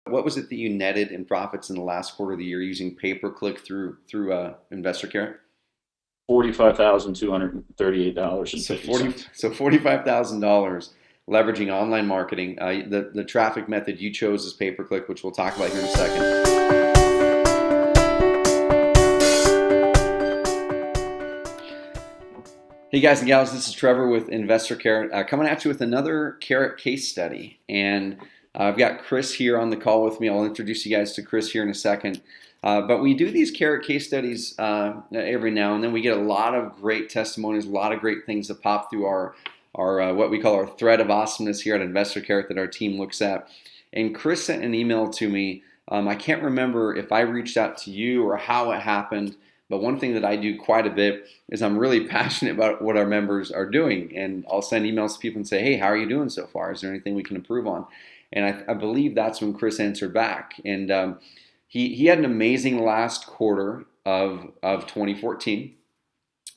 What was it that you netted in profits in the last quarter of the year using pay-per-click through InvestorCarrot? $45,238 and So 50 forty, cents. so $45,000 leveraging online marketing. The traffic method you chose is pay-per-click, which we'll talk about here in a second. Hey guys and gals, this is Trevor with InvestorCarrot, coming at you with another Carrot case study. And I've got Chris here on the call with me. I'll introduce you guys to Chris here in a second. But we do these Carrot case studies every now and then. We get a lot of great testimonies, a lot of great things that pop through our what we call our thread of awesomeness here at InvestorCarrot that our team looks at. And Chris sent an email to me. I can't remember if I reached out to you or how it happened. But one thing that I do quite a bit is I'm really passionate about what our members are doing. And I'll send emails to people and say, hey, how are you doing so far? Is there anything we can improve on? And I believe that's when Chris answered back. And he had an amazing last quarter of 2014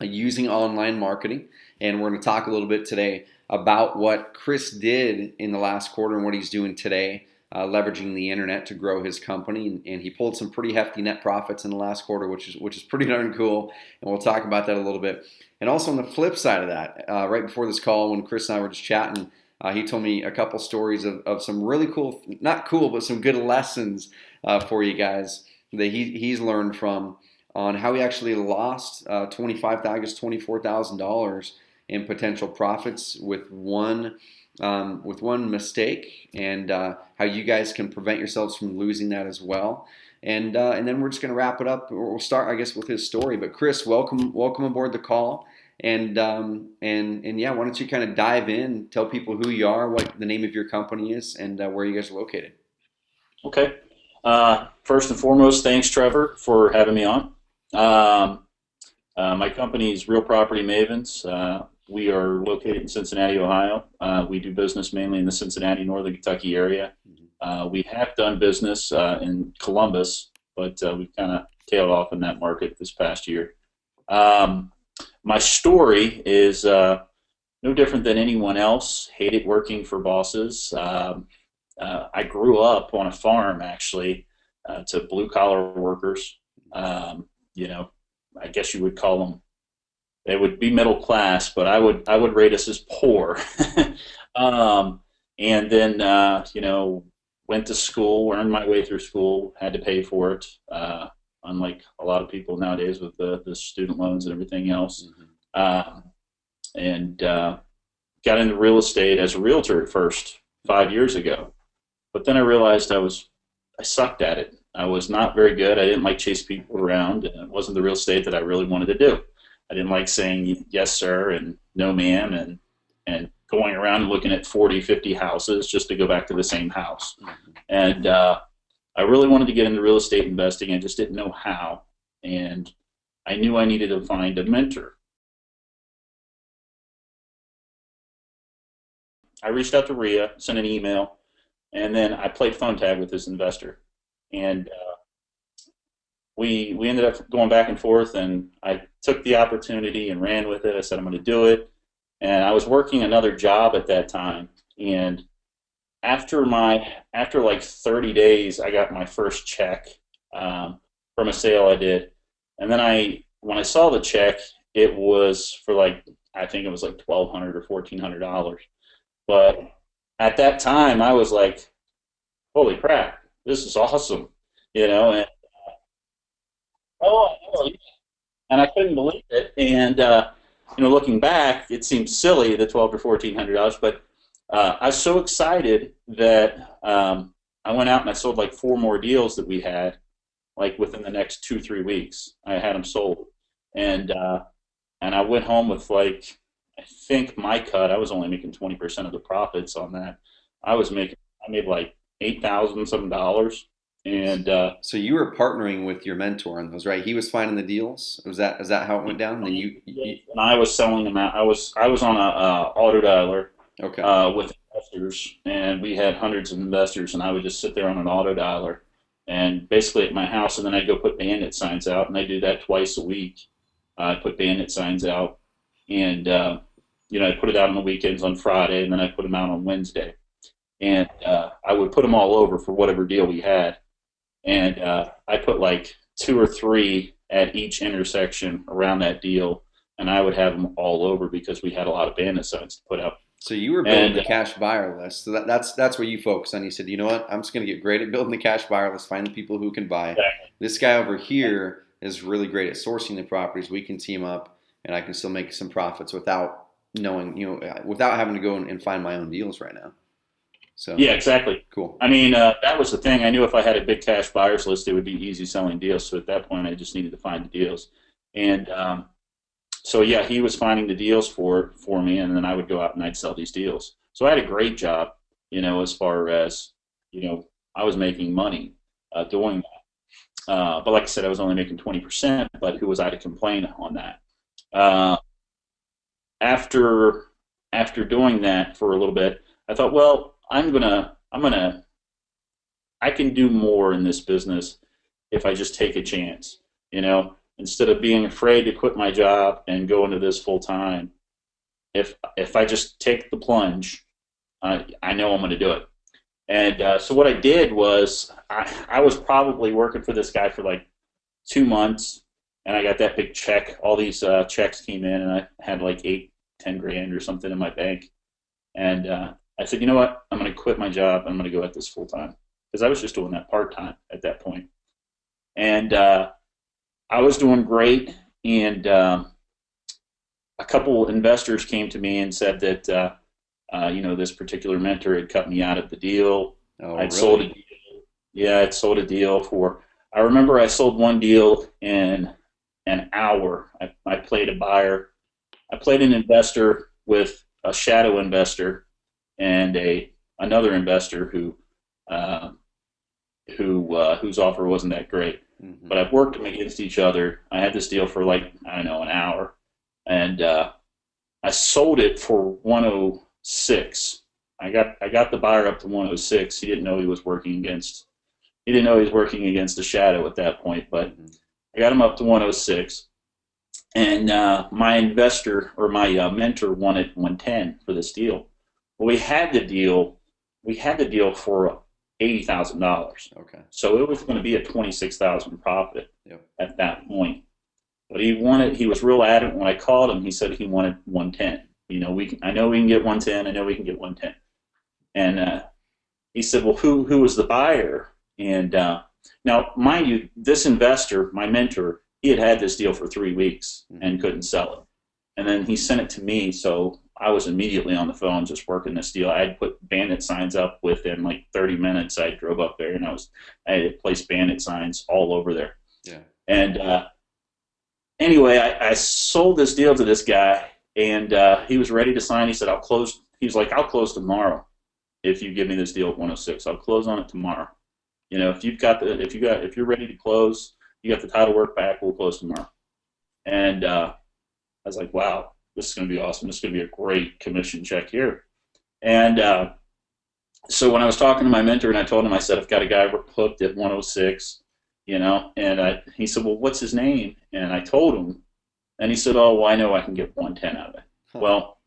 using online marketing. And we're going to talk a little bit today about what Chris did in the last quarter and what he's doing today. Leveraging the internet to grow his company, and he pulled some pretty hefty net profits in the last quarter, which is pretty darn cool. And we'll talk about that a little bit. And also on the flip side of that, right before this call, when Chris and I were just chatting, he told me a couple stories of some really cool, not cool, but some good lessons for you guys that he's learned from on how he actually lost $24,000 in potential profits with one mistake, and how you guys can prevent yourselves from losing that as well. And then we're just going to wrap it up. We'll start, I guess, with his story. But Chris, welcome aboard the call. And yeah, why don't you kind of dive in, tell people who you are, what the name of your company is, and where you guys are located. Okay. First and foremost, thanks, Trevor, for having me on. My company is Real Property Mavens. We are located in Cincinnati, Ohio. We do business mainly in the Cincinnati, Northern Kentucky area. We have done business in Columbus, but we've kind of tailed off in that market this past year. My story is no different than anyone else. Hated working for bosses. I grew up on a farm, actually, to blue-collar workers. I guess you would call them. They would be middle class, but I would rate us as poor. And then went to school, earned my way through school, had to pay for it. Unlike a lot of people nowadays with the student loans and everything else. And got into real estate as a realtor at first 5 years ago, but then I realized I sucked at it. I was not very good. I didn't like chase people around, and it wasn't the real estate that I really wanted to do. I didn't like saying yes, sir, and no, ma'am, and going around and looking at 40, 50 houses just to go back to the same house. And I really wanted to get into real estate investing. I just didn't know how. And I knew I needed to find a mentor. I reached out to Rhea, sent an email, and then I played phone tag with this investor. And we ended up going back and forth, and I took the opportunity and ran with it. I said, I'm going to do it. And I was working another job at that time. And after like 30 days, I got my first check from a sale I did. And then when I saw the check, it was for I think it was like $1,200 or $1,400. But at that time, I was like, holy crap, this is awesome, and and I couldn't believe it. And looking back, it seems silly, the $1,200 or $1,400, but I was so excited that I went out and I sold like 4 more deals that we had, like within the next 2-3 weeks. I had them sold, and I went home with I think my cut. I was only making 20% of the profits on that. I made like $8,000 some dollars. And so you were partnering with your mentor on those, right? He was finding the deals. Is that how it went down? And then and I was selling them out. I was on a auto dialer. Okay. With investors, and we had hundreds of investors, and I would just sit there on an auto dialer, and basically at my house, and then I'd go put bandit signs out, and I do that twice a week. I put bandit signs out, and I put it out on the weekends on Friday, and then I put them out on Wednesday. and I would put them all over for whatever deal we had, and I put like 2 or 3 at each intersection around that deal, and I would have them all over because we had a lot of bandit signs to put up. So you were building the cash buyer list. So that's what you focus on. You said, you know what, I'm just going to get great at building the cash buyer list, find the people who can buy. Exactly. This guy over here is really great at sourcing the properties. We can team up, and I can still make some profits without knowing, without having to go and find my own deals right now. So yeah, exactly. Cool. I mean, that was the thing. I knew if I had a big cash buyers list, it would be easy selling deals. So at that point, I just needed to find the deals. And so yeah, he was finding the deals for me, and then I would go out and I'd sell these deals. So I had a great job, as far as, I was making money doing that. But like I said, I was only making 20%, but who was I to complain on that? After doing that for a little bit, I thought, well, I can do more in this business if I just take a chance, instead of being afraid to quit my job and go into this full time. If I just take the plunge, I know I'm going to do it. And so what I did was I was probably working for this guy for like 2 months, and I got that big check. All these checks came in, and I had like 8-10 grand or something in my bank. And I said, you know what? I'm going to quit my job. I'm going to go at this full time, because I was just doing that part time at that point. And I was doing great, and a couple investors came to me and said that this particular mentor had cut me out of the deal. Oh, I'd really? sold a deal. Yeah, I'd sold a deal for. I remember I sold one deal in an hour. I played a buyer. I played an investor with a shadow investor and another investor whose offer wasn't that great. Mm-hmm. But I've worked them against each other. I had this deal for like, I don't know, an hour, and I sold it for 106. I got the buyer up to 106. He didn't know he was working against a shadow at that point, but I got him up to 106. And my investor, or my mentor, wanted 110 for this deal. Well, we had the deal for $80,000. Okay. So it was going to be a $26,000 profit. Yep. At that point. But he was real adamant when I called him. He said he wanted 110. I know we can get 110. I know we can get 110. And he said, well, who was the buyer? And now, mind you, this investor, my mentor, he had this deal for 3 weeks and couldn't sell it. And then he sent it to me, so I was immediately on the phone just working this deal. I had put bandit signs up within like 30 minutes. I drove up there, and I had placed bandit signs all over there. Yeah. And anyway, I sold this deal to this guy, and he was ready to sign. He said, I'll close. He was like, I'll close tomorrow if you give me this deal at 106. I'll close on it tomorrow. If you're ready to close, you got the title work back, we'll close tomorrow. And I was like, wow, this is going to be awesome. This is going to be a great commission check here. And so when I was talking to my mentor, and I told him, I said, I've got a guy hooked at 106, and he said, well, what's his name? And I told him, and he said, oh, well, I know I can get 110 out of it. Huh. Well,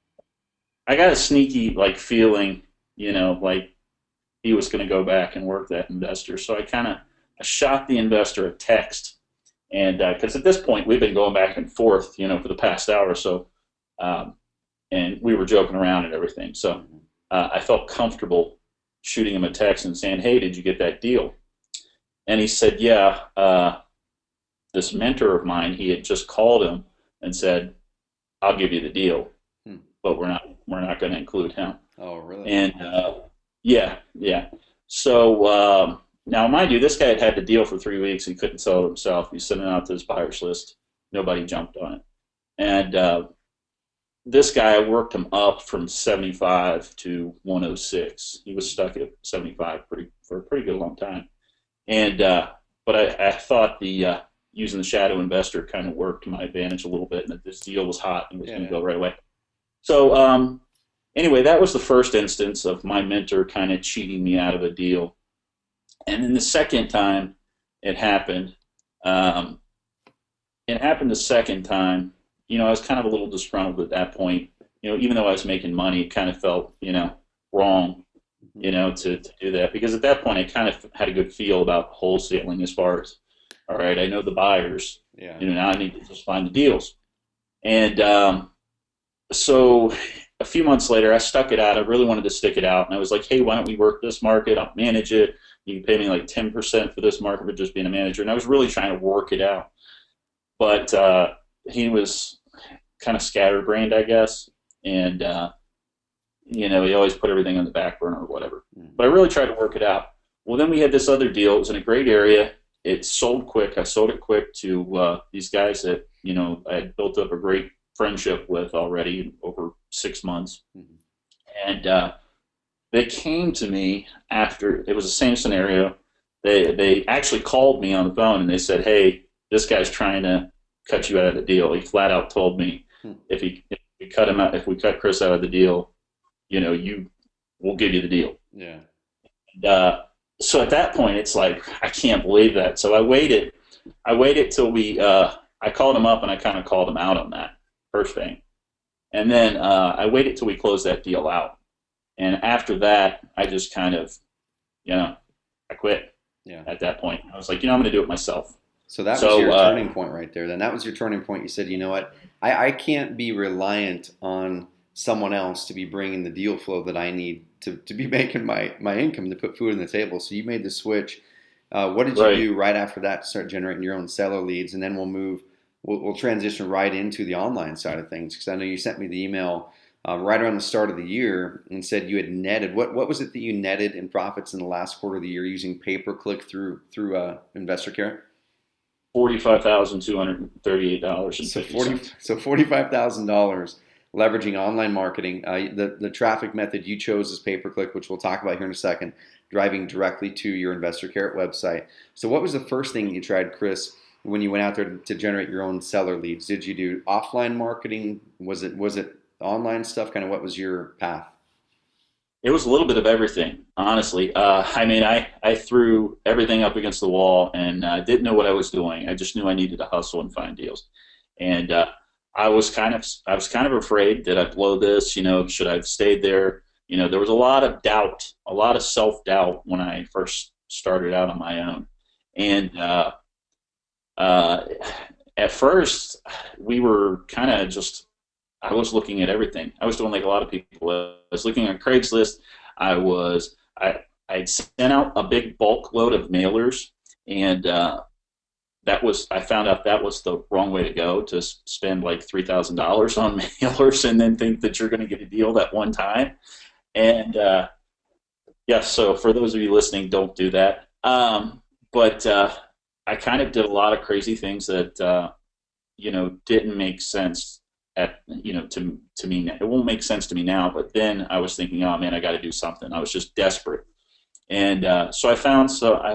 I got a sneaky feeling, like he was going to go back and work that investor. So I shot the investor a text, and because at this point we've been going back and forth, for the past hour or so, and we were joking around and everything. So I felt comfortable shooting him a text and saying, hey, did you get that deal? And he said, yeah. This mentor of mine, he had just called him and said, I'll give you the deal, but we're not going to include him. Oh, really? And yeah. So now, mind you, this guy had the deal for 3 weeks. He couldn't sell it himself. He sent it out to his buyers list. Nobody jumped on it. And this guy, I worked him up from 75 to 106. He was stuck at 75 for a pretty good long time. And but I thought the using the shadow investor kind of worked to my advantage a little bit, and that this deal was hot and was going to go right away. So anyway, that was the first instance of my mentor kind of cheating me out of a deal. And then the second time it happened, the second time, I was kind of a little disgruntled at that point. Even though I was making money, it kind of felt, wrong. Mhm. to do that. Because at that point, I kind of had a good feel about wholesaling as far as, all right, I know the buyers, Yeah. now I need to just find the deals. And so a few months later, I stuck it out. I really wanted to stick it out. And I was like, hey, why don't we work this market? I'll manage it. You can pay me like 10% for this market for just being a manager. And I was really trying to work it out. But he was kind of scatterbrained, I guess. And, he always put everything on the back burner or whatever. Mhm. But I really tried to work it out. Well, then we had this other deal. It was in a great area. It sold quick. I sold it quick to these guys that, I had built up a great friendship with already over 6 months. Mhm. And they came to me after it was the same scenario. They actually called me on the phone and they said, "Hey, this guy's trying to cut you out of the deal." He flat out told me Hmm. if we cut him out, if we cut Chris out of the deal, you we'll give you the deal. Yeah. And, so at that point, it's like I can't believe that. So I waited. I waited till we. I called him up and I kind of called him out on that first thing, and then I waited till we closed that deal out. And after that, I just kind of, I quit Yeah. at that point. I was like, I'm going to do it myself. So that was So your turning point right there. Then that was your turning point. You said, you know what? I can't be reliant on someone else to be bringing the deal flow that I need to be making my income to put food on the table. So you made the switch. What did you right, do right after that to start generating your own seller leads? And then we'll transition right into the online side of things because I know you sent me the email right around the start of the year and said you had netted. What was it that you netted in profits in the last quarter of the year using pay per click through InvestorCarrot? $45,238 and So 50 forty, cents. so $45,000 leveraging online marketing. The traffic method you chose is pay per click, which we'll talk about here in a second. Driving directly to your Investor Carrot website. So, what was the first thing you tried, Chris, when you went out there to generate your own seller leads? Did you do offline marketing? Was it online stuff? Kind of what was your path? It was a little bit of everything, honestly. I mean, I threw everything up against the wall and didn't know what I was doing. I just knew I needed to hustle and find deals. And I was kind of afraid that I'd blow this. Should I have stayed there? There was a lot of doubt, a lot of self doubt when I first started out on my own. And uh, at first, we were kind of just I was looking at everything. I was doing like a lot of people. I was looking at Craigslist. I'd sent out a big bulk load of mailers, and I found out that was the wrong way to go, to spend like $3,000 on mailers and then think that you're going to get a deal that one time. And yeah, so for those of you listening, don't do that. But I kind of did a lot of crazy things that didn't make sense to me. It won't make sense to me now, but then I was thinking, oh man, I got to do something. I was just desperate. And so I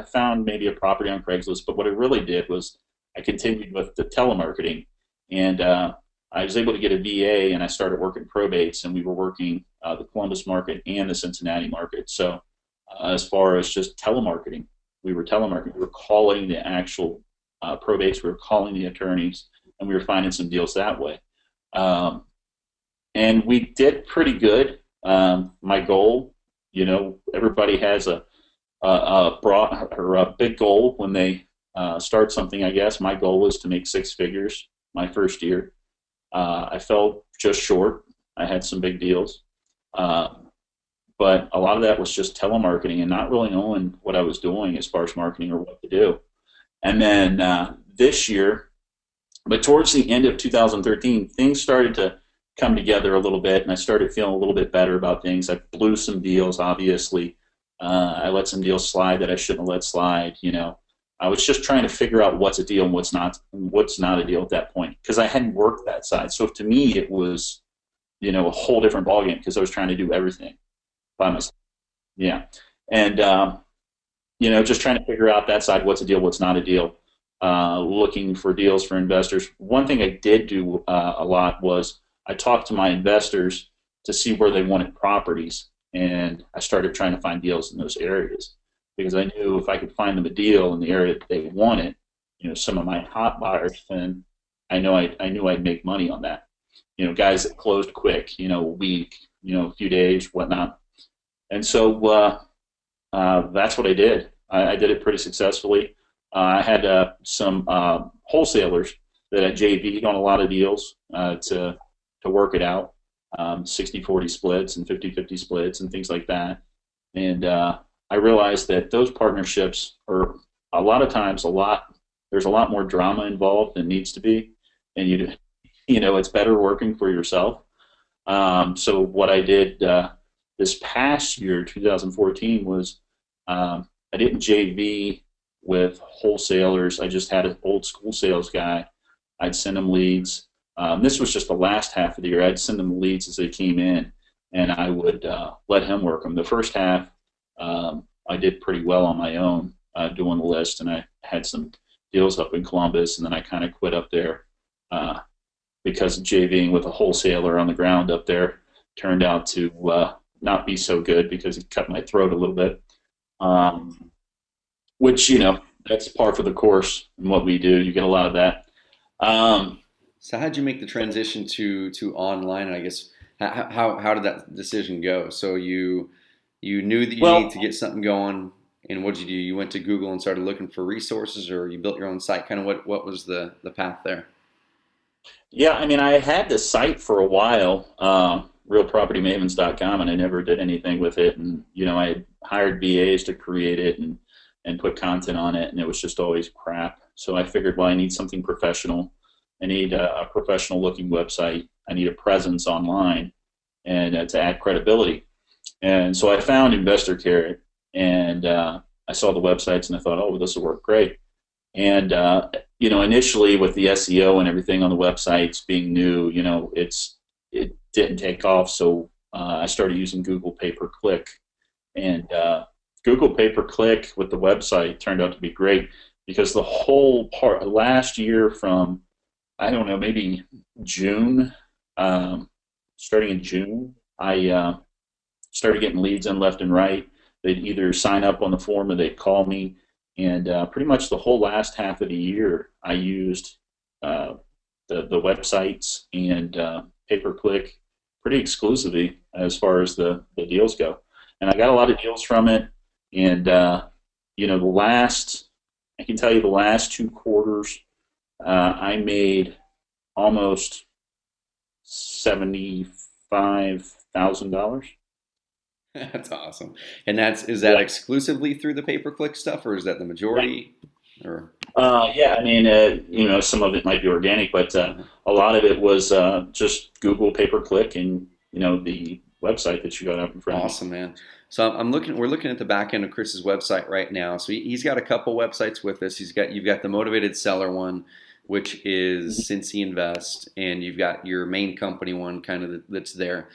found maybe a property on Craigslist, but what I really did was I continued with the telemarketing, and I was able to get a VA, and I started working probates, and we were working the Columbus market and the Cincinnati market. So as far as just telemarketing, we were telemarketing. We were calling the actual probates, we were calling the attorneys, and we were finding some deals that way. Um, and we did pretty good. My goal, everybody has a broad or a big goal when they start something. I guess my goal was to make six figures my first year. I fell just short. I had some big deals, uh, but a lot of that was just telemarketing and not really knowing what I was doing as far as marketing or what to do. And then this year, but towards the end of 2013, things started to come together a little bit, and I started feeling a little bit better about things. I blew some deals, obviously. I let some deals slide that I shouldn't have let slide. I was just trying to figure out what's a deal and what's not a deal at that point, because I hadn't worked that side. So to me, it was a whole different ballgame because I was trying to do everything by myself. Yeah, and just trying to figure out that side, what's a deal, what's not a deal, looking for deals for investors. One thing I did do a lot was I talked to my investors to see where they wanted properties, and I started trying to find deals in those areas because I knew if I could find them a deal in the area that they wanted, some of my hot buyers, then I knew I'd make money on that. Guys that closed quick, a week, a few days, whatnot. And so that's what I did. I did it pretty successfully. I had some wholesalers that I JV'd on a lot of deals to work it out, 60-40 splits and 50-50 splits and things like that. And I realized that those partnerships are a lot of times there's a lot more drama involved than needs to be, and it's better working for yourself. So what I did this past year, 2014, was I didn't JV with wholesalers. I just had an old school sales guy. I'd send them leads. This was just the last half of the year. I'd send them leads as they came in, and I would let him work them. The first half, I did pretty well on my own doing the list, and I had some deals up in Columbus, and then I kind of quit up there because JVing with a wholesaler on the ground up there turned out to not be so good because it cut my throat a little bit. Which that's par for the course in what we do. You get a lot of that. So how did you make the transition to online? And I guess how did that decision go? So you knew that you needed to get something going, and what did you do? You went to Google and started looking for resources, or you built your own site? Kind of what was the path there? Yeah, I mean, I had this site for a while, realpropertymavens.com, and I never did anything with it. And I had hired VAs to create it and put content on it, and it was just always crap. So I figured, well, I need something professional. I need a professional looking website. I need a presence online and to add credibility. And so I found InvestorCarrot, and I saw the websites, and I thought, oh, well, this will work great. And initially with the SEO and everything on the websites being new, it didn't take off. So I started using Google pay-per-click, and Google pay-per-click with the website turned out to be great because the whole part last year from, I don't know, maybe June, starting in June, I started getting leads in left and right. They'd either sign up on the form or they'd call me. And pretty much the whole last half of the year, I used the websites and pay-per-click pretty exclusively as far as the deals go. And I got a lot of deals from it. And I can tell you the last 2 quarters, I made almost $75,000. That's awesome. And is that exclusively through the pay-per-click stuff, or is that the majority? Or Yeah, I mean, some of it might be organic, but a lot of it was just Google pay-per-click and the website that you got up in front of me. awesome, man. So we're looking at the back end of Chris's website right now. So he's got a couple websites with us. You've got the motivated seller one, which is Cincy Invest, and you've got your main company one kind of that's there.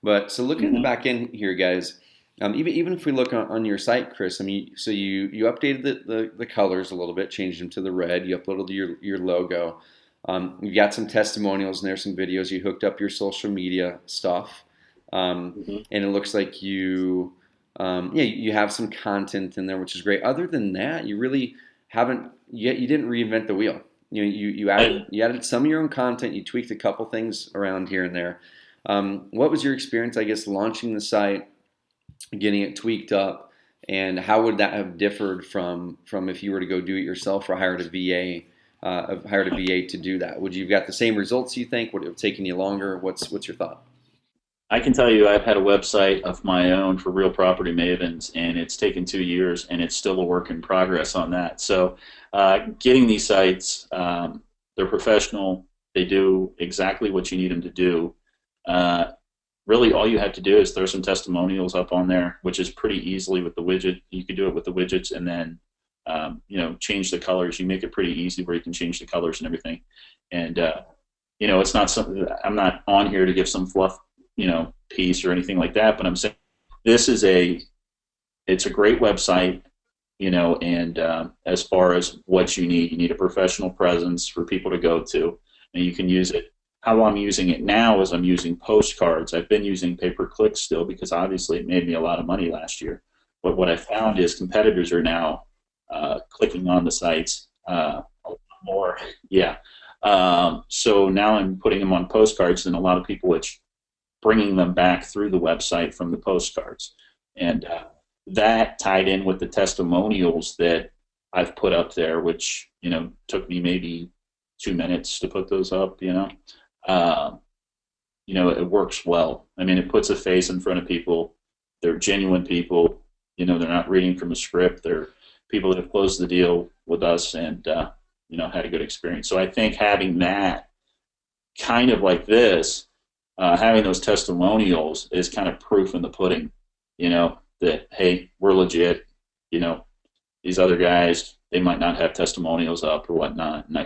But so looking at the back end here, guys, even if we look on your site, Chris, I mean, so you updated the colors a little bit, changed them to the red. You uploaded your logo. You got some testimonials in there, some videos. You hooked up your social media stuff, and it looks like you have some content in there, which is great. Other than that, you really haven't yet. You didn't reinvent the wheel. You added some of your own content. You tweaked a couple things around here and there. What was your experience, I guess, launching the site, getting it tweaked up, and how would that have differed from if you were to go do it yourself or hired a VA to do that? Would you have got the same results, you think? Would it have taken you longer? What's your thought? I can tell you I've had a website of my own for Real Property Mavens, and it's taken 2 years, and it's still a work in progress on that. So getting these sites, they're professional. They do exactly what you need them to do. Really, all you have to do is throw some testimonials up on there, which is pretty easily with the widget. You can do it with the widgets, and then change the colors. You make it pretty easy where you can change the colors and everything. And it's not something that I'm not on here to give some fluff, piece or anything like that. But I'm saying it's a great website, and as far as what you need a professional presence for people to go to, and you can use it. How I'm using it now is I'm using postcards. I've been using pay-per-click still because obviously it made me a lot of money last year. But what I found is competitors are now clicking on the sites a lot more. Yeah. So now I'm putting them on postcards, and a lot of people, it's bringing them back through the website from the postcards. And that tied in with the testimonials that I've put up there, which, took me maybe 2 minutes to put those up, uh, it works well. I mean, it puts a face in front of people. They're genuine people. They're not reading from a script. They're people that have closed the deal with us and, had a good experience. So I think having that kind of like this, having those testimonials is kind of proof in the pudding, that, hey, we're legit. These other guys, they might not have testimonials up or whatnot. And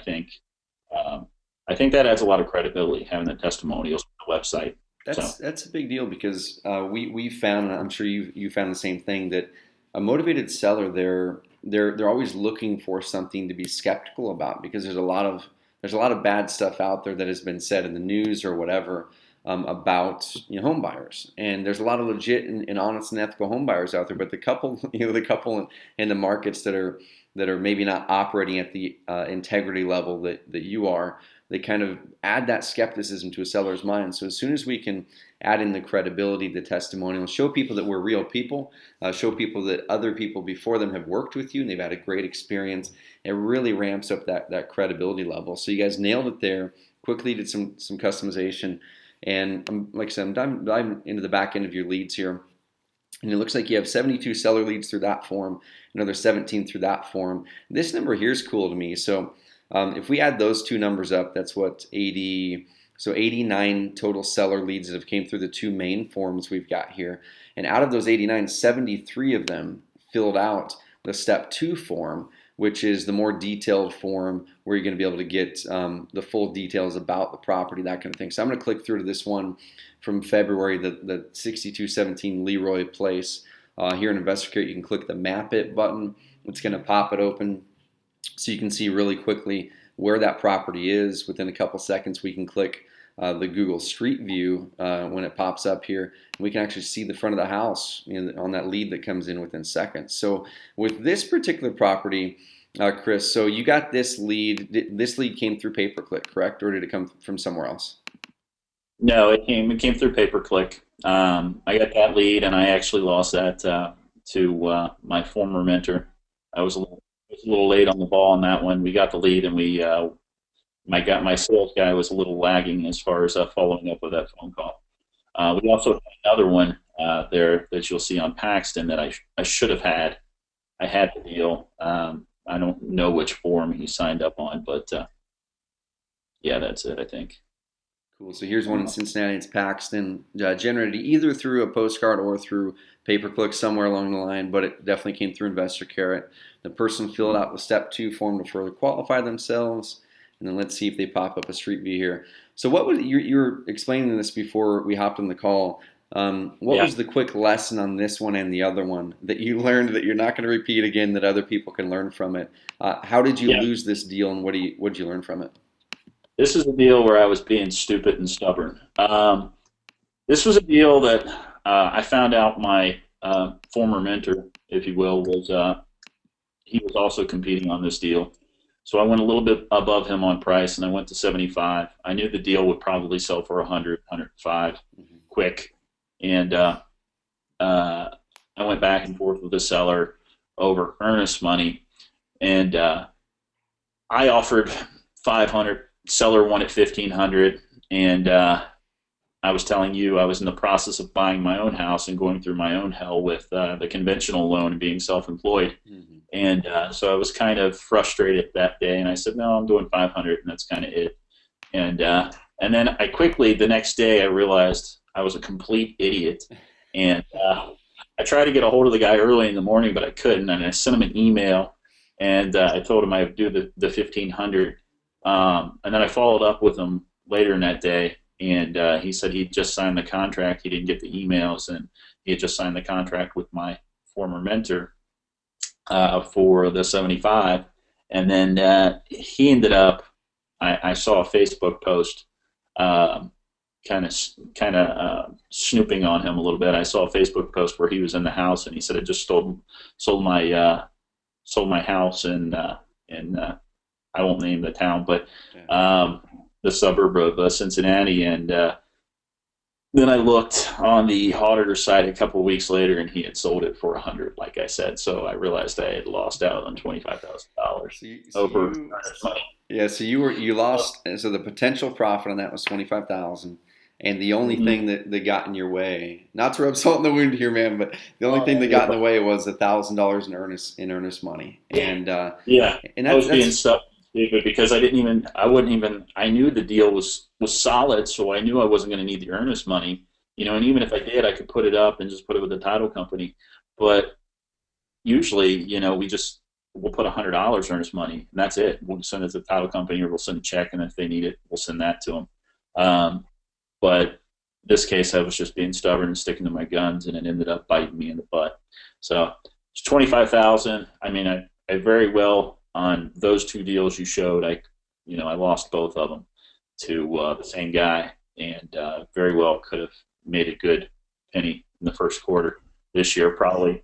um, I think that adds a lot of credibility, having the testimonials on the website. So, That's a big deal because we found, and I'm sure you found the same thing, that a motivated seller they're always looking for something to be skeptical about because there's a lot of bad stuff out there that has been said in the news or whatever about home buyers, and there's a lot of legit and honest and ethical home buyers out there. But the couple in the markets that are maybe not operating at the integrity level that you are, they kind of add that skepticism to a seller's mind. So as soon as we can add in the credibility, the testimonial, show people that we're real people, show people that other people before them have worked with you and they've had a great experience, it really ramps up that credibility level. So you guys nailed it there. Quickly did some customization, and like I said, I'm diving into the back end of your leads here. And it looks like you have 72 seller leads through that form, another 17 through that form. This number here is cool to me. So if we add those two numbers up, that's what 80. So 89 total seller leads that have came through the two main forms we've got here. And out of those 89, 73 of them filled out the step 2 form, which is the more detailed form where you're going to be able to get the full details about the property, that kind of thing. So I'm going to click through to this one from February, the 6217 Leroy Place. Here in InvestorCarrot, you can click the Map It button. It's going to pop it open so you can see really quickly where that property is. Within a couple seconds, we can click the Google Street View when it pops up here. We can actually see the front of the house on that lead that comes in within seconds. So with this particular property, Chris, so you got this lead. This lead came through pay-per-click, correct? Or did it come from somewhere else? no, it came through pay-per-click. I got that lead, and I actually lost that to my former mentor. I was a little late on the ball on that one. We got the lead, and my sales guy was a little lagging as far as following up with that phone call. We also had another one there that you'll see on Paxton that I should have had. I had the deal. I don't know which form he signed up on, but yeah, that's it, I think. Cool. So here's one in Cincinnati. It's Paxton, generated either through a postcard or through pay-per-click somewhere along the line, but it definitely came through InvestorCarrot. The person filled out the step 2 form to further qualify themselves, and then let's see if they pop up a street view here. So what would you were explaining this before we hopped on the call? What Yeah. was the quick lesson on this one and the other one that you learned that you're not going to repeat again, that other people can learn from it? How did you Yeah. lose this deal, and what did you learn from it? This is a deal where I was being stupid and stubborn. This was a deal that I found out my former mentor, if you will, was he was also competing on this deal. So I went a little bit above him on price, and I went to 75. I knew the deal would probably sell for 100, 105 quick, and I went back and forth with the seller over earnest money, and I offered 500. Seller wanted 1,500, and I was telling you I was in the process of buying my own house and going through my own hell with the conventional loan and being self-employed. Mm-hmm. And so I was kind of frustrated that day, and I said, no, I'm doing 500, and that's kind of it. And then I quickly, the next day, I realized I was a complete idiot. And I tried to get a hold of the guy early in the morning, but I couldn't. And I sent him an email, and I told him I would do the 1,500. And then I followed up with him later in that day, and he said he'd just signed the contract. He didn't get the emails, and he had just signed the contract with my former mentor for the 75. And then he ended up, I saw a Facebook post kind of snooping on him a little bit. I saw a Facebook post where he was in the house, and he said, I just sold my house in I won't name the town, but the suburb of Cincinnati, and then I looked on the auditor side a couple of weeks later, and he had sold it for 100, like I said. So I realized I had lost out on $25,000 So you, so over you money. Yeah, so you lost, and so the potential profit on that was 25,000, and the only Mm-hmm. thing that got in your way, not to rub salt in the wound here, man, but the only thing Oh, that you're got in fine. the way was $1,000 in earnest money, Yeah, and I was being that's stuck, David, because I wouldn't even, I knew the deal was solid, so I knew I wasn't going to need the earnest money, and even if I did, I could put it up and just put it with the title company. But usually, we'll put $100 earnest money, and that's it. We'll send it to the title company, or we'll send a check, and if they need it, we'll send that to them. Um, but this case, I was just being stubborn and sticking to my guns, and it ended up biting me in the butt. So it's 25,000. I mean, I very well on those two deals you showed. I lost both of them to the same guy, and very well could have made a good penny in the first quarter this year. Probably,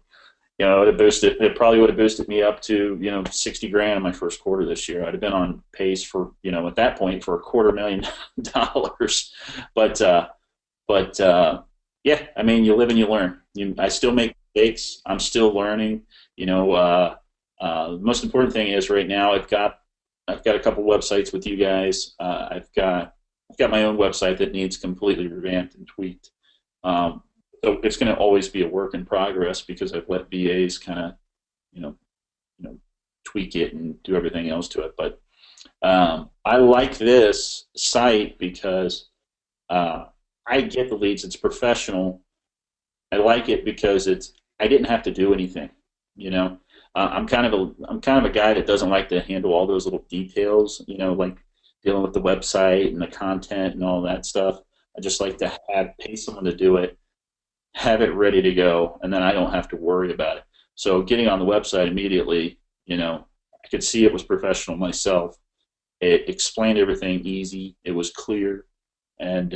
it probably would have boosted me up to 60 grand in my first quarter this year. I'd have been on pace for at that point for $250,000. But yeah, I mean, you live and you learn. I still make mistakes. I'm still learning. The most important thing is right now I've got a couple websites with you guys. I've got my own website that needs completely revamped and tweaked. Um, so it's going to always be a work in progress because I've let VAs kind of you know you know tweak it and do everything else to it. But I like this site because uh, I get the leads. It's professional. I like it because I didn't have to do anything. You know, I'm kind of a guy that doesn't like to handle all those little details. Like dealing with the website and the content and all that stuff. I just like to pay someone to do it, have it ready to go, and then I don't have to worry about it. So getting on the website immediately, I could see it was professional myself. It explained everything easy. It was clear, and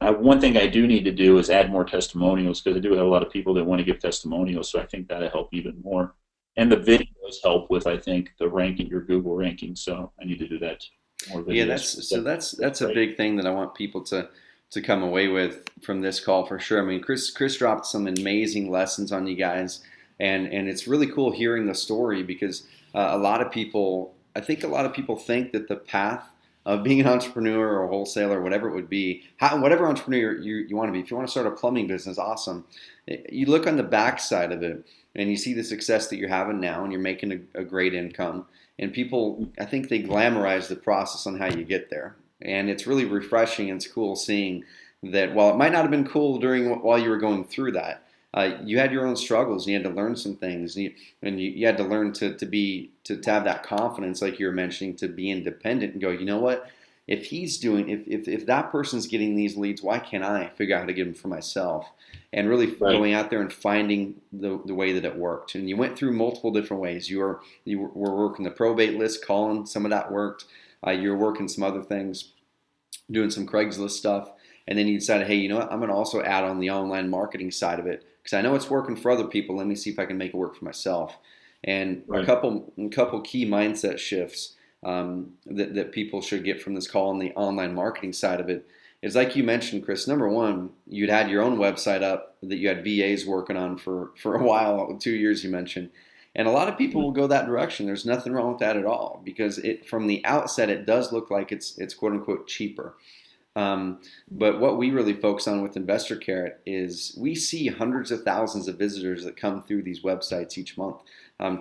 one thing I do need to do is add more testimonials because I do have a lot of people that want to give testimonials. So I think that'll help even more. And the videos help with, I think, the ranking, your Google ranking. So I need to do that too. More Yeah, videos. that's a Right. big thing that I want people to come away with from this call for sure. I mean, Chris dropped some amazing lessons on you guys, and it's really cool hearing the story because I think a lot of people think that the path of being an entrepreneur or a wholesaler, whatever it would be, whatever entrepreneur you want to be, if you want to start a plumbing business, awesome. You look on the back side of it and you see the success that you're having now, and you're making a great income. And people, I think they glamorize the process on how you get there, and it's really refreshing and it's cool seeing that while it might not have been cool while you were going through that, you had your own struggles and you had to learn some things, and you had to learn to have that confidence, like you were mentioning, to be independent and go, you know what, if that person's getting these leads, why can't I figure out how to get them for myself? And really Right. going out there and finding the way that it worked. And you went through multiple different ways. You were working the probate list, calling. Some of that worked. You were working some other things, doing some Craigslist stuff, and then you decided, hey, you know what? I'm going to also add on the online marketing side of it because I know it's working for other people. Let me see if I can make it work for myself. And Right. a couple key mindset shifts that people should get from this call on the online marketing side of it is, like you mentioned, Chris. Number one, you'd had your own website up that you had VAs working on for a while, 2 years you mentioned. And a lot of people will go that direction. There's nothing wrong with that at all because from the outset it does look like it's quote unquote cheaper. But what we really focus on with InvestorCarrot is we see hundreds of thousands of visitors that come through these websites each month,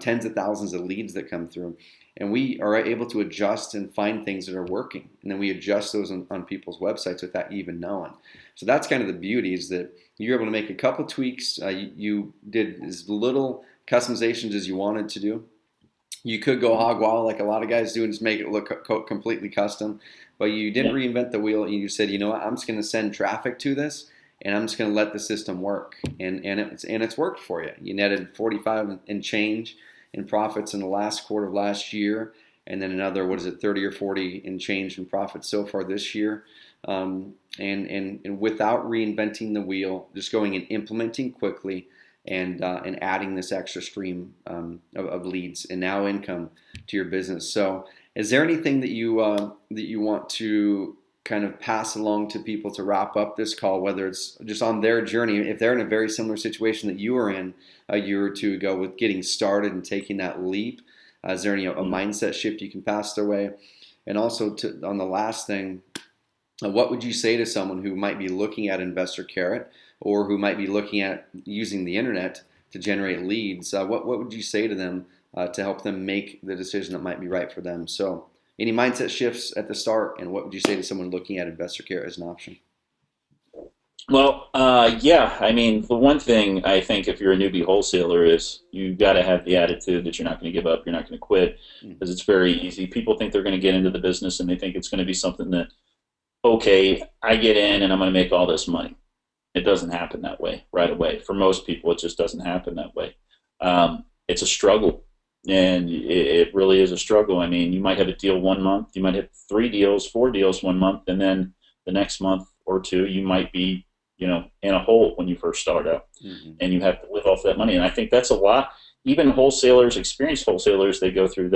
tens of thousands of leads that come through, and we are able to adjust and find things that are working, and then we adjust those on people's websites without even knowing. So that's kind of the beauty, is that you're able to make a couple tweaks. You did as little customizations as you wanted to do. You could go hog wild like a lot of guys do and just make it look completely custom, but you didn't Yeah. reinvent the wheel. You said, you know what, I'm just going to send traffic to this, and I'm just going to let the system work, and it's worked for you. You netted 45 and change in profits in the last quarter of last year, and then another, what is it, 30 or 40 in change in profits so far this year, and without reinventing the wheel, just going and implementing quickly, and adding this extra stream of leads and now income to your business. So, is there anything that you want to kind of pass along to people to wrap up this call, whether it's just on their journey, if they're in a very similar situation that you were in a year or two ago with getting started and taking that leap? Is there any a mindset shift you can pass their way? And also on the last thing, what would you say to someone who might be looking at InvestorCarrot or who might be looking at using the internet to generate leads? What would you say to them to help them make the decision that might be right for them? So any mindset shifts at the start, and what would you say to someone looking at InvestorCarrot as an option? Well, yeah. I mean, the one thing I think if you're a newbie wholesaler is you got to have the attitude that you're not going to give up, you're not going to quit, because it's very easy. People think they're going to get into the business and they think it's going to be something that, okay, I get in and I'm going to make all this money. It doesn't happen that way right away. For most people, it just doesn't happen that way. It's a struggle, and it really is a struggle. I mean, you might have a deal 1 month, you might have 3 deals, 4 deals 1 month, and then the next month or two, you might be, in a hole when you first start out, and you have to live off that money. And I think that's a lot. Even wholesalers, experienced wholesalers, they go through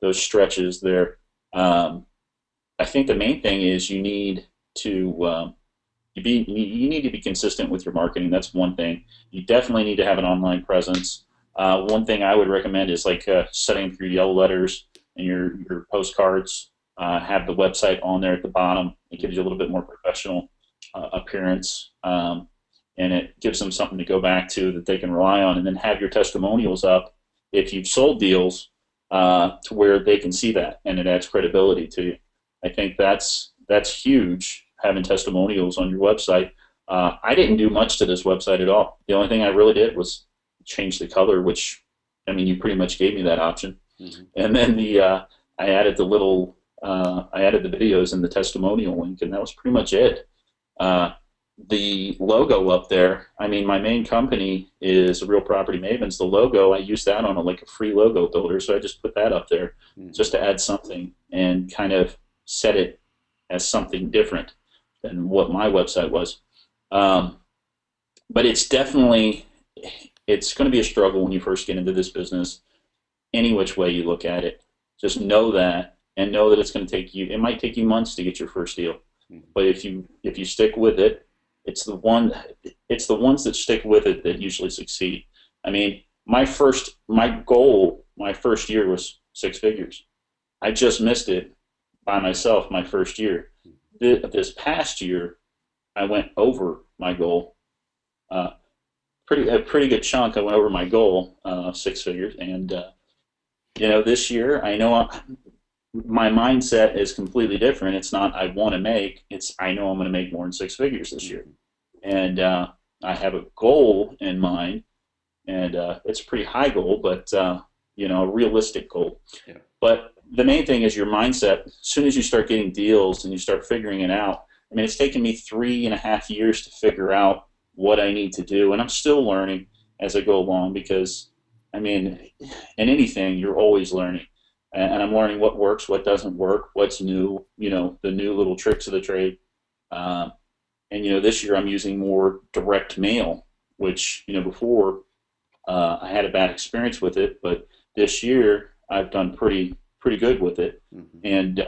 those stretches there. I think the main thing is you need to you need to be consistent with your marketing. That's one thing. You definitely need to have an online presence. One thing I would recommend is like setting up your yellow letters and your postcards. Have the website on there at the bottom. It gives you a little bit more professional appearance, and it gives them something to go back to that they can rely on. And then have your testimonials up if you've sold deals to where they can see that, and it adds credibility to you. I think that's huge, having testimonials on your website. I didn't do much to this website at all. The only thing I really did was change the color, which, I mean, you pretty much gave me that option. And then I added the little, I added the videos and the testimonial link, and that was pretty much it. The logo up there, I mean, my main company is Real Property Mavens. The logo, I used that on a free logo builder, so I just put that up there just to add something and kind of set it as something different than what my website was. But it's definitely, it's going to be a struggle when you first get into this business, any which way you look at it. Just know that, and know that it's going to take you, it might take you months to get your first deal. But if you stick with it, it's the ones that stick with it that usually succeed. I mean, my goal my first year was 6 figures. I just missed it by myself my first year. This past year, I went over my goal. A pretty good chunk. I went over my goal, 6 figures, and this year I know my mindset is completely different. It's not I want to make. It's I know I'm going to make more than 6 figures this year, and I have a goal in mind, and it's a pretty high goal, but a realistic goal. Yeah. But the main thing is your mindset. As soon as you start getting deals and you start figuring it out, I mean, it's taken me 3.5 years to figure out what I need to do, and I'm still learning as I go along because, I mean, in anything, you're always learning. And I'm learning what works, what doesn't work, what's new, the new little tricks of the trade. And, this year I'm using more direct mail, which, before I had a bad experience with it, but this year I've done pretty good with it. And,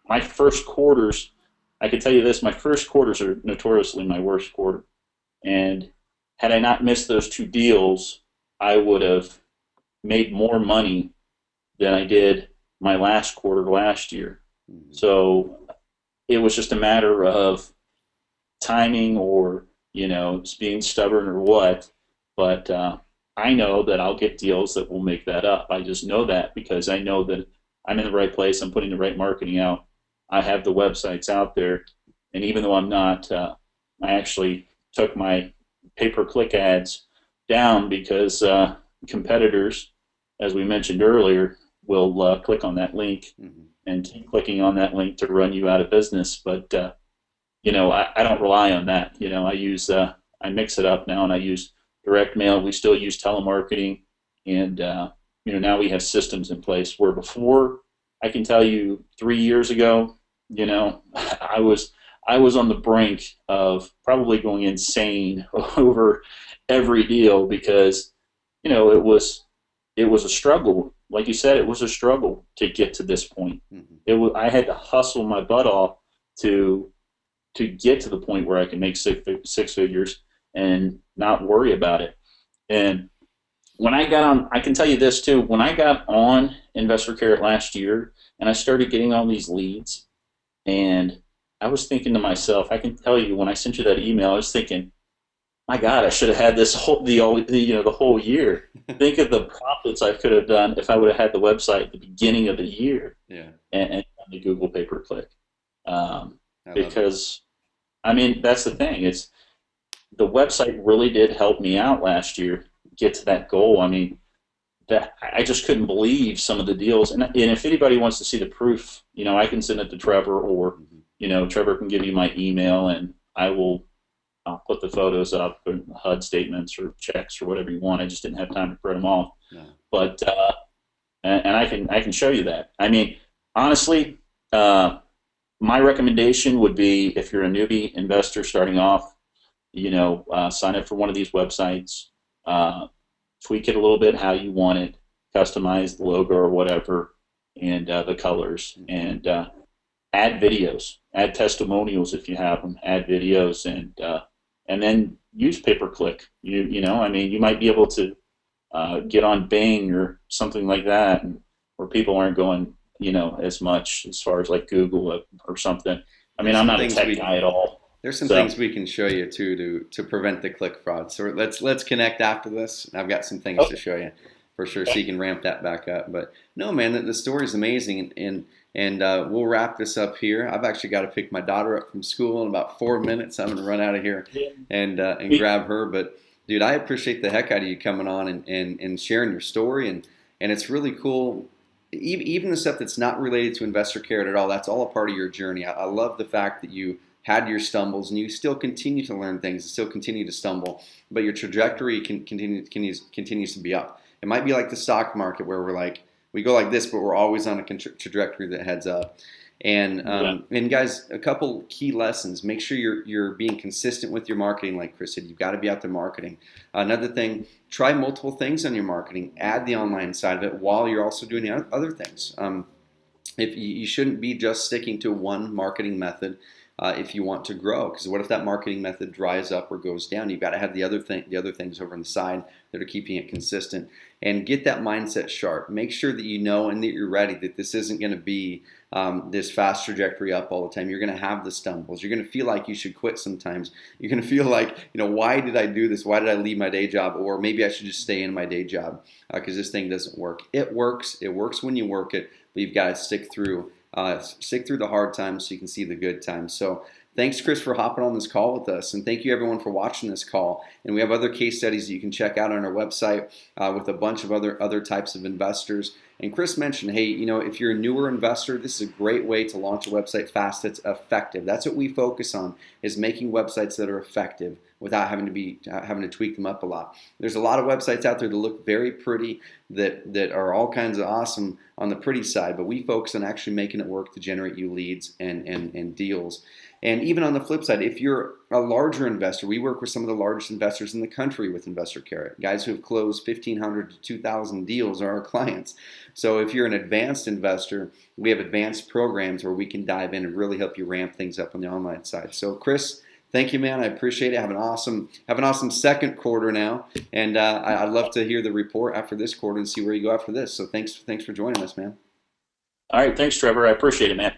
my first quarters, I can tell you this, my first quarters are notoriously my worst quarter. And had I not missed those 2 deals, I would have made more money than I did my last quarter last year. So it was just a matter of timing or, being stubborn or what. But I know that I'll get deals that will make that up. I just know that because I know that I'm in the right place. I'm putting the right marketing out. I have the websites out there. And even though I'm not, I actually took my pay-per-click ads down because competitors, as we mentioned earlier, will click on that link and keep clicking on that link to run you out of business. But, I don't rely on that. I mix it up now, and I use direct mail. We still use telemarketing, and, now we have systems in place where before, I can tell you 3 years ago, I was on the brink of probably going insane over every deal because, it was a struggle. Like you said, it was a struggle to get to this point. I had to hustle my butt off to get to the point where I can make six figures and not worry about it. And when I got on, I can tell you this too, when I got on InvestorCarrot last year and I started getting all these leads, and I was thinking to myself, I can tell you when I sent you that email, I was thinking, my God, I should have had this the whole year. Think of the profits I could have done if I would have had the website at the beginning of the year, Yeah. and the Google pay-per-click. Because I mean, that's the thing. It's the website really did help me out last year get to that goal. I mean, that I just couldn't believe some of the deals. And if anybody wants to see the proof, I can send it to Trevor, or Trevor can give you my email, and I'll put the photos up, or HUD statements or checks or whatever you want. I just didn't have time to print them off. No. But and I can show you that. I mean, honestly, my recommendation would be, if you're a newbie investor starting off, sign up for one of these websites, tweak it a little bit how you want it, customize the logo or whatever, and the colors, and add videos, add testimonials if you have them, add videos, and then use pay-per-click. I mean, you might be able to get on Bing or something like that, where people aren't going, as much as far as like Google or something. I mean, I'm not a tech guy at all. There's some things we can show you too to prevent the click fraud. So let's connect after this. I've got some things to show you for sure, so you can ramp that back up. But no, man, the story is amazing, and we'll wrap this up here. I've actually got to pick my daughter up from school in about 4 minutes. I'm gonna run out of here and grab her. But dude, I appreciate the heck out of you coming on and sharing your story, and it's really cool. Even the stuff that's not related to InvestorCarrot at all, that's all a part of your journey. I love the fact that you had your stumbles and you still continue to learn things and still continue to stumble, but your trajectory continues to be up. It might be like the stock market, where we go like this, but we're always on a trajectory that heads up. And guys, a couple key lessons: make sure you're being consistent with your marketing. Like Chris said, you've got to be out there marketing. Another thing, try multiple things on your marketing. Add the online side of it while you're also doing the other things. If you shouldn't be just sticking to one marketing method. If you want to grow, because what if that marketing method dries up or goes down? You've got to have the other things over on the side that are keeping it consistent, and get that mindset sharp. Make sure that you know and that you're ready, that this isn't going to be this fast trajectory up all the time. You're going to have the stumbles. You're going to feel like you should quit sometimes. You're going to feel like, why did I do this? Why did I leave my day job? Or maybe I should just stay in my day job because this thing doesn't work. It works. It works when you work it, but you've got to stick through the hard times so you can see the good times. So thanks, Chris, for hopping on this call with us, and thank you everyone for watching this call. And we have other case studies that you can check out on our website with a bunch of other types of investors. And Chris mentioned, hey, if you're a newer investor, this is a great way to launch a website fast that's effective. That's what we focus on, is making websites that are effective without having to tweak them up a lot. There's a lot of websites out there that look very pretty, that are all kinds of awesome on the pretty side, but we focus on actually making it work to generate you leads and deals. And even on the flip side, if you're a larger investor, we work with some of the largest investors in the country with InvestorCarrot. Guys who have closed 1,500 to 2,000 deals are our clients. So if you're an advanced investor, we have advanced programs where we can dive in and really help you ramp things up on the online side. So Chris, thank you, man. I appreciate it. Have an awesome second quarter now, and I'd love to hear the report after this quarter and see where you go after this. So thanks for joining us, man. All right, thanks, Trevor. I appreciate it, man.